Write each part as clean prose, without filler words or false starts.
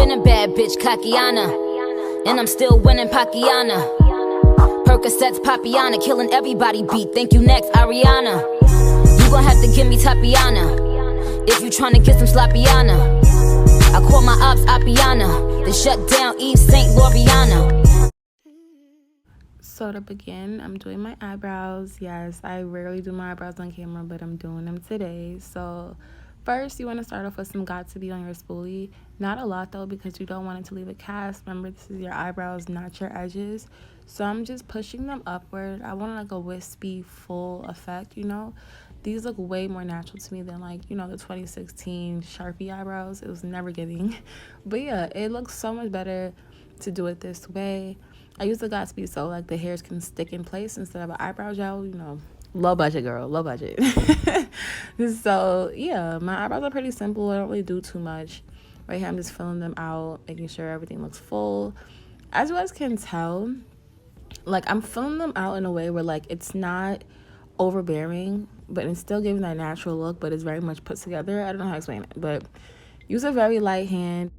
been a bad bitch, Kakiana, and I'm still winning Pakiana. Percocets, Papiana, killing everybody beat. Thank you next, Ariana. You gon' have to give me Tapiana if you tryna get some Slappiana. I call my ops Appiana, then shut down Eve St. Loriana. So to begin, I'm doing my eyebrows. Yes, I rarely do my eyebrows on camera, but I'm doing them today. So first, you want to start off with some got to be on your spoolie. Not a lot though, because you don't want it to leave a cast. Remember, this is your eyebrows, not your edges. So I'm just pushing them upward. I want like a wispy, full effect, you know. These look way more natural to me than like, you know, the 2016 Sharpie eyebrows. It was never giving. But yeah, it looks so much better to do it this way. I use the Gatsby so like the hairs can stick in place instead of an eyebrow gel, you know. Low budget, girl, low budget. So yeah, my eyebrows are pretty simple. I don't really do too much. Right here, I'm just filling them out, making sure everything looks full. As you guys can tell, like I'm filling them out in a way where like it's not overbearing, but it's still giving that natural look, but it's very much put together. I don't know how to explain it, but use a very light hand.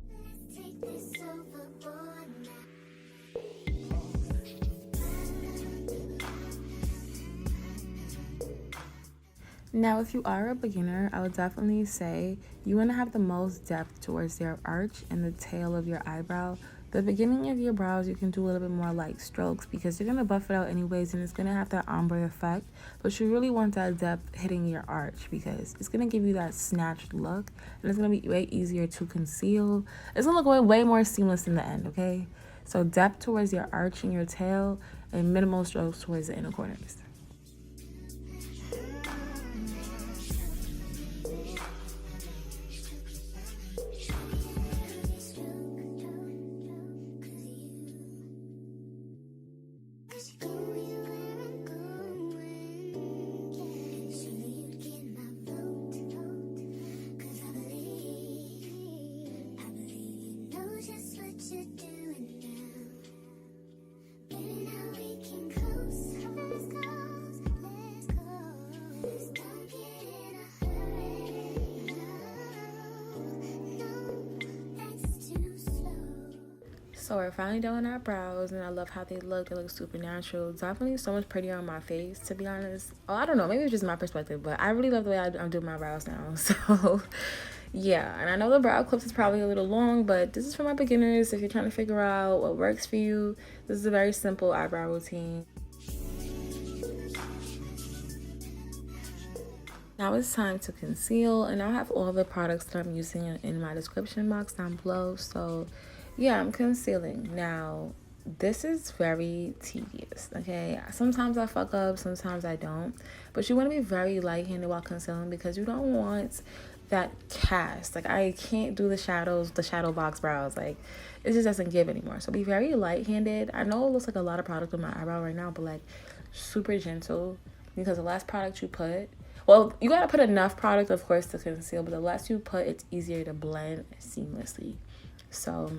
Now, if you are a beginner, I would definitely say you want to have the most depth towards your arch and the tail of your eyebrow. The beginning of your brows, you can do a little bit more light strokes because you're going to buff it out anyways, and it's going to have that ombre effect. But you really want that depth hitting your arch because it's going to give you that snatched look, and it's going to be way easier to conceal. It's going to look way more seamless in the end, okay? So depth towards your arch and your tail, and minimal strokes towards the inner corners. So we're finally done with our brows, and I love how they look. They look super natural. Definitely so much prettier on my face, to be honest. Oh, I don't know. Maybe it's just my perspective, but I really love the way I'm doing my brows now. So yeah, and I know the brow clips is probably a little long, but this is for my beginners. If you're trying to figure out what works for you, this is a very simple eyebrow routine. Now it's time to conceal, and I'll have all the products that I'm using in my description box down below. So yeah, I'm concealing. Now, this is very tedious, okay? Sometimes I fuck up, sometimes I don't. But you want to be very light-handed while concealing because you don't want that cast. Like, I can't do the shadows, the shadow box brows. Like, it just doesn't give anymore. So be very light-handed. I know it looks like a lot of product on my eyebrow right now, but, like, super gentle. Because the less product you put... Well, you got to put enough product, of course, to conceal. But the less you put, it's easier to blend seamlessly. So...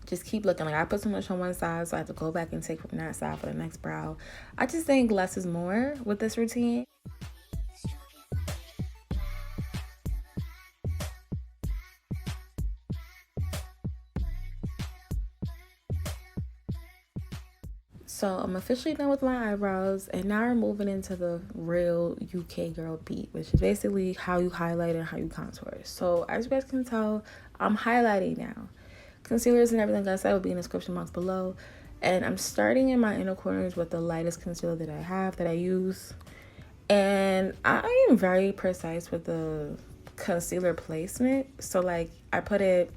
just keep looking. Like I put so much on one side, so I have to go back and take from that side for the next brow. I just think less is more with this routine. So I'm officially done with my eyebrows, and now we're moving into the real UK girl beat, which is basically how you highlight and how you contour. So as you guys can tell, I'm highlighting now. Concealers and everything like that will be in the description box below, and I'm starting in my inner corners with the lightest concealer that I have, that I use, and I am very precise with the concealer placement. So like I put it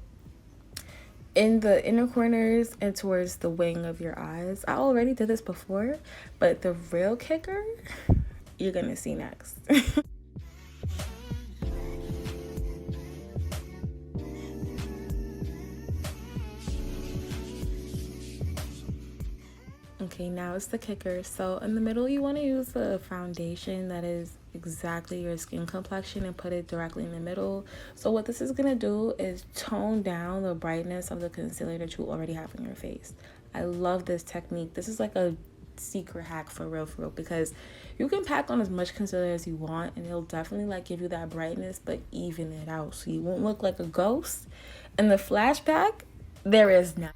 in the inner corners and towards the wing of your eyes. I already did this before, but the real kicker you're gonna see next. Okay, now it's the kicker. So in the middle, you want to use the foundation that is exactly your skin complexion and put it directly in the middle. So what this is going to do is tone down the brightness of the concealer that you already have on your face. I love this technique. This is like a secret hack for real, because you can pack on as much concealer as you want and it'll definitely like give you that brightness, but even it out so you won't look like a ghost In the flashback, there is none.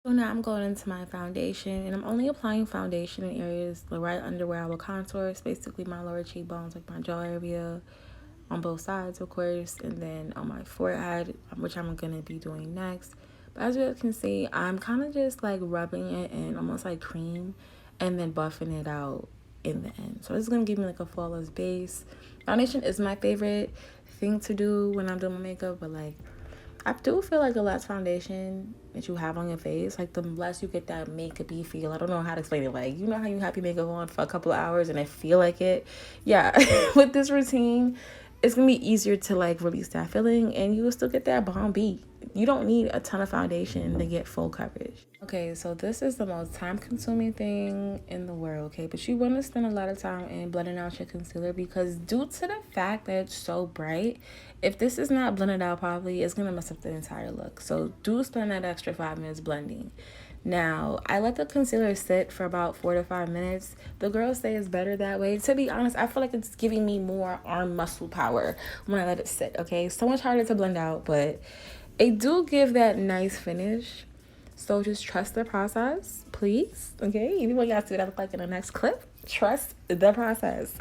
So now I'm going into my foundation, and I'm only applying foundation in areas right under where I will contour. It's basically my lower cheekbones, like my jaw area, on both sides, of course, and then on my forehead, which I'm gonna be doing next. But as you guys can see, I'm kind of just like rubbing it in, almost like cream, and then buffing it out in the end. So this is gonna give me like a flawless base. Foundation is my favorite thing to do when I'm doing my makeup, but like I do feel like the less foundation that you have on your face, like the less you get that makeup-y feel. I don't know how to explain it. Like, you know how you have your makeup on for a couple of hours and I feel like it? Yeah, with this routine, it's going to be easier to like release that feeling, and you will still get that bomb beat. You don't need a ton of foundation to get full coverage. Okay, so this is the most time-consuming thing in the world, okay? But you want to spend a lot of time in blending out your concealer, because due to the fact that it's so bright, if this is not blended out properly, it's going to mess up the entire look. So do spend that extra 5 minutes blending. Now, I let the concealer sit for about 4 to 5 minutes. The girls say it's better that way. To be honest, I feel like it's giving me more arm muscle power when I let it sit, okay? So much harder to blend out, but it do give that nice finish. So just trust the process, please, okay? Even when y'all see what I look like in the next clip, trust the process.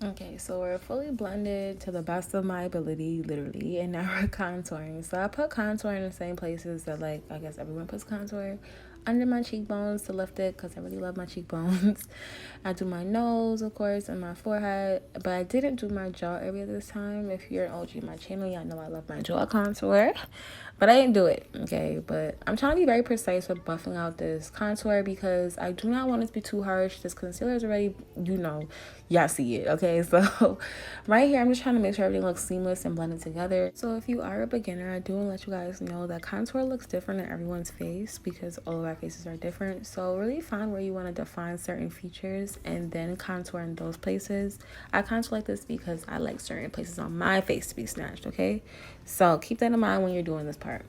Okay, so we're fully blended to the best of my ability, literally, and now we're contouring. So I put contour in the same places that, like, I guess everyone puts contour. Under my cheekbones to lift it, because I really love my cheekbones. I do my nose, of course, and my forehead, but I didn't do my jaw area this time. If you're an OG in my channel, y'all know I love my jaw contour, but I didn't do it, okay? But I'm trying to be very precise with buffing out this contour, because I do not want it to be too harsh. This concealer is already, you know, y'all see it, okay? So right here, I'm just trying to make sure everything looks seamless and blended together. So if you are a beginner, I do want to let you guys know that contour looks different in everyone's face, because all of our faces are different. So really find where you want to define certain features and then contour in those places. I contour like this because I like certain places on my face to be snatched, okay? So keep that in mind when you're doing this part.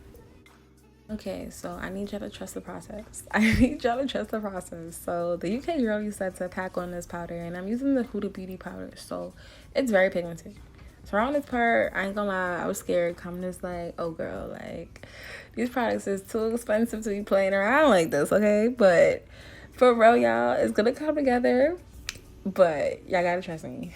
Okay, so I need y'all to trust the process. I need y'all to trust the process. So the UK girl you said to pack on this powder, and I'm using the Huda Beauty powder, so it's very pigmented. So around this part, I ain't gonna lie, I was scared. Coming this like, oh girl, like these products is too expensive to be playing around like this, okay? But for real, y'all, it's gonna come together. But y'all gotta trust me.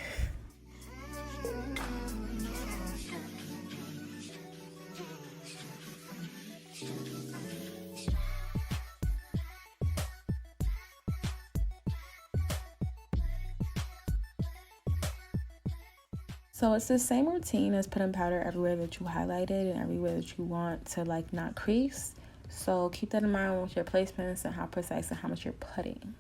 So it's the same routine as putting powder everywhere that you highlighted and everywhere that you want to like not crease. So keep that in mind with your placements and how precise and how much you're putting.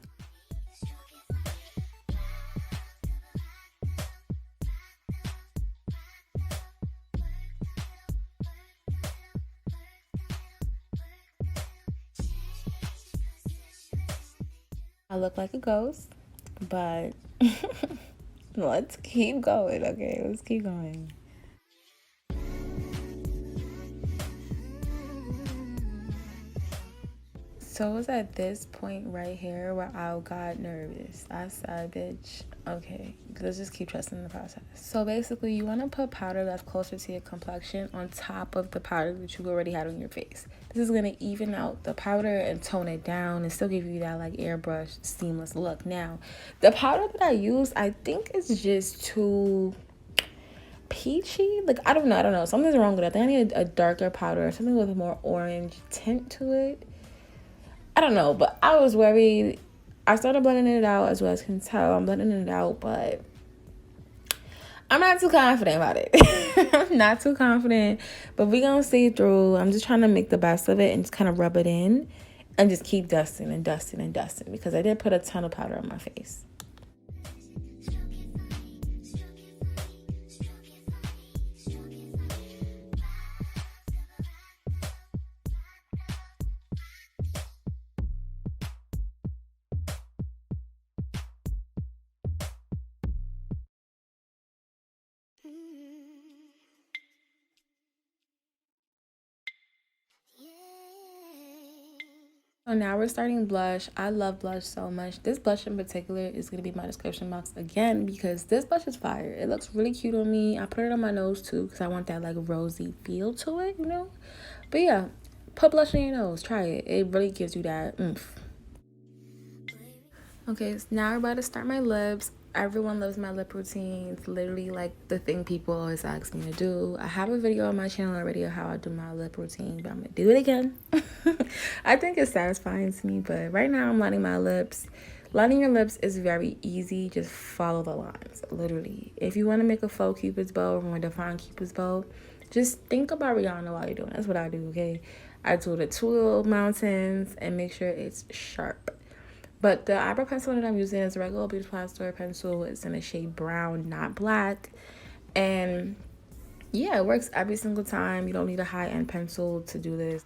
I look like a ghost, but let's keep going, okay? Let's keep going. So it was at this point right here where I got nervous. I said, bitch, okay, let's just keep trusting the process. So basically, you want to put powder that's closer to your complexion on top of the powder that you already had on your face. This is going to even out the powder and tone it down and still give you that like airbrush seamless look. Now, the powder that I use, I think is just too peachy. Like, I don't know. Something's wrong with it. I think I need a darker powder, something with a more orange tint to it. I don't know, but I was worried. I started blending it out, as well as can tell. I'm blending it out, but I'm not too confident about it. I'm not too confident, but we're going to see through. I'm just trying to make the best of it and just kind of rub it in and just keep dusting and dusting and dusting, because I did put a ton of powder on my face. So now we're starting blush. I love blush so much. This blush in particular is going to be in my description box again because this blush is fire. It looks really cute on me. I put it on my nose too because I want that like rosy feel to it, you know? But yeah, put blush on your nose. Try it. It really gives you that oomph. Okay, so now we're about to start my lips. Everyone loves my lip routine. It's literally like the thing people always ask me to do. I have a video on my channel already of how I do my lip routine, but I'm gonna do it again. I think it's satisfying to me, but right now I'm lining my lips. Lining your lips is very easy. Just follow the lines, literally. If you want to make a faux cupid's bow or more defined cupid's bow, just think about Rihanna while you're doing it. That's what I do, okay? I do the two little mountains and make sure it's sharp. But the eyebrow pencil that I'm using is a regular beauty supply store pencil. It's in a shade brown, not black. And yeah, it works every single time. You don't need a high-end pencil to do this.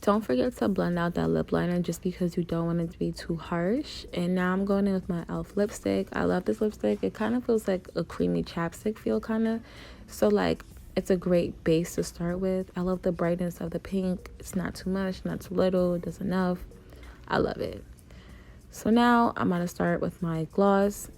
Don't forget to blend out that lip liner just because you don't want it to be too harsh. And now I'm going in with my e.l.f. lipstick. I love this lipstick. It kind of feels like a creamy chapstick feel kind of. So like it's a great base to start with. I love the brightness of the pink. It's not too much, not too little. It does enough. I love it. So now I'm going to start with my gloss.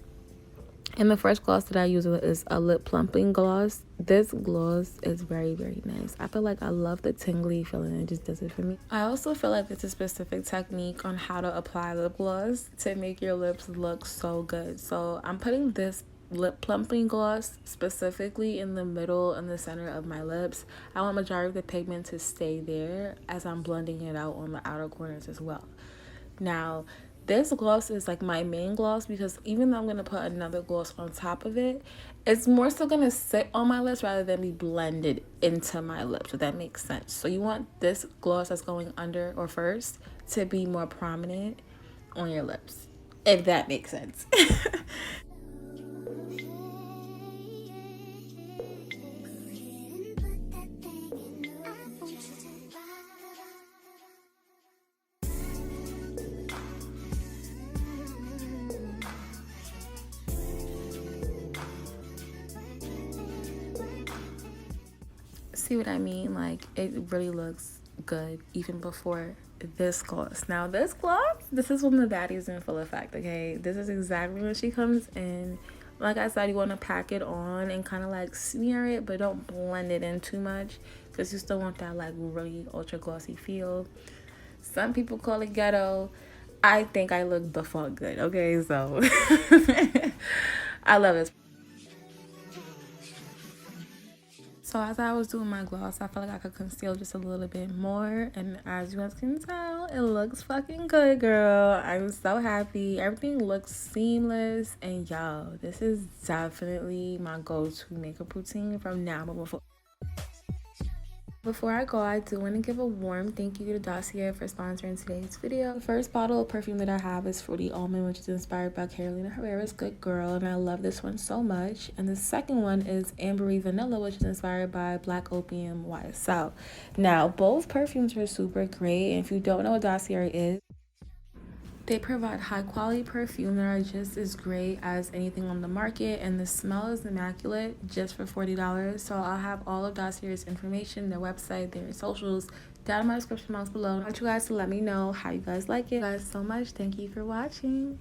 And the first gloss that I use is a lip plumping gloss. This gloss is very, very nice. I feel like I love the tingly feeling. It just does it for me. I also feel like there's a specific technique on how to apply lip gloss to make your lips look so good. So I'm putting this lip plumping gloss specifically in the middle and the center of my lips. I want majority of the pigment to stay there as I'm blending it out on the outer corners as well. Now, this gloss is like my main gloss because even though I'm going to put another gloss on top of it, it's more so going to sit on my lips rather than be blended into my lips, if that makes sense. So you want this gloss that's going under or first to be more prominent on your lips, if that makes sense. See what I mean? Like, it really looks good even before this gloss. Now this gloss, this is when the baddie's in full effect, okay? This is exactly when she comes in. Like I said, you want to pack it on and kind of like smear it, but don't blend it in too much because you still want that like really ultra glossy feel. Some people call it ghetto. I think I look the fuck good, okay? So I love this. So as I was doing my gloss, I felt like I could conceal just a little bit more. And as you guys can tell, it looks fucking good, girl. I'm so happy. Everything looks seamless. And yo, this is definitely my go-to makeup routine from now. But before I go, I do want to give a warm thank you to Dossier for sponsoring today's video. The first bottle of perfume that I have is Fruity Almond, which is inspired by Carolina Herrera's Good Girl, and I love this one so much. And the second one is Ambery Vanilla, which is inspired by Black Opium YSL. Now, both perfumes are super great, and if you don't know what Dossier is, they provide high quality perfume that are just as great as anything on the market, and the smell is immaculate just for $40. So I'll have all of Dossier's information, their website, their socials down in my description box below. I want you guys to let me know how you guys like it. Thank you guys so much. Thank you for watching.